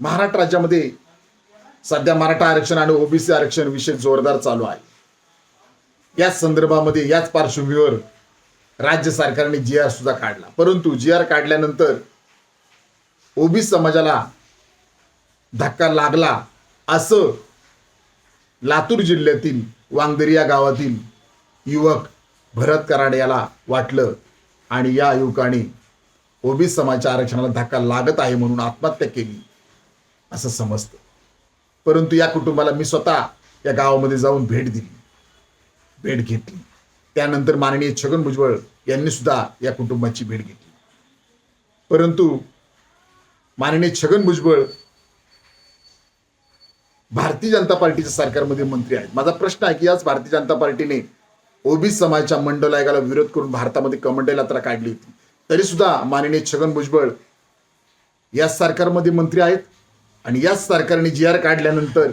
महाराष्ट्र राज्यामध्ये सध्या मराठा आरक्षण आणि ओबीसी आरक्षण विषय जोरदार चालू आहे. याच संदर्भामध्ये याच पार्श्वभूमीवर राज्य सरकारने जी आर सुद्धा काढला. परंतु जी आर काढल्यानंतर ओबीसी समाजाला धक्का लागला असं लातूर जिल्ह्यातील वांगदरी या गावातील युवक भरत कराड याला वाटलं आणि या युवकाने ओबीसी समाजाच्या आरक्षणाला धक्का लागत आहे म्हणून आत्महत्या केली असं समजतं. परंतु या कुटुंबाला मी स्वतः या गावामध्ये जाऊन भेट घेतली. त्यानंतर माननीय छगन भुजबळ यांनी सुद्धा या कुटुंबाची भेट घेतली. परंतु माननीय छगन भुजबळ भारतीय जनता पार्टीच्या सरकारमध्ये मंत्री आहेत. माझा प्रश्न आहे की याच भारतीय जनता पार्टीने ओबीसी समाजाच्या मंडल आयोगाला विरोध करून भारतामध्ये कमंडल यात्रा काढली होती. तरी सुद्धा माननीय छगन भुजबळ या सरकारमध्ये मंत्री आहेत आणि याच सरकारने जी आर काढल्यानंतर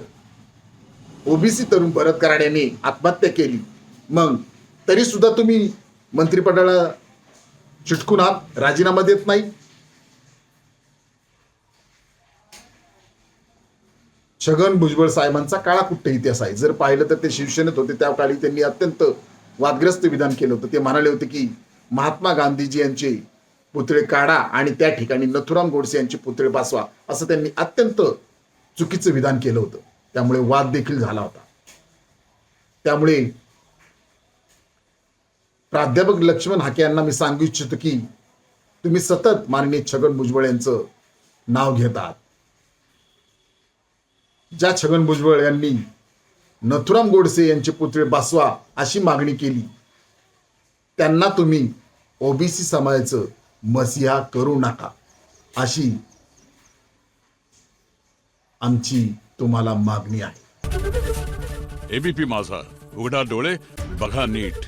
ओबीसी तरुण भरत कराड यांनी आत्महत्या केली. मग तरी सुद्धा तुम्ही मंत्रिपदाला चिटकून आहात, राजीनामा देत नाही. छगन भुजबळ साहेबांचा काळा कुट्ट इतिहास आहे. जर पाहिलं तर ते शिवसेनेत होते, त्या काळी त्यांनी अत्यंत वादग्रस्त विधान केलं होतं. ते म्हणाले होते की महात्मा गांधीजी यांचे पुतळे काढा आणि त्या ठिकाणी नथुराम गोडसे यांचे पुतळे बसवा, असं त्यांनी अत्यंत चुकीचं विधान केलं होतं. त्यामुळे वाद देखील झाला होता. त्यामुळे प्राध्यापक लक्ष्मण हाके यांना मी सांगू इच्छितो की तुम्ही सतत माननीय छगन भुजबळ यांचं नाव घेत आहात. ज्या छगन भुजबळ यांनी नथुराम गोडसे यांचे पुतळे बसवा अशी मागणी केली, त्यांना तुम्ही ओबीसी समाजाचं मसिहा करू नका अशी आमची तुम्हाला मागणी आहे. एबीपी माझा, उघडा डोळे बघा नीट.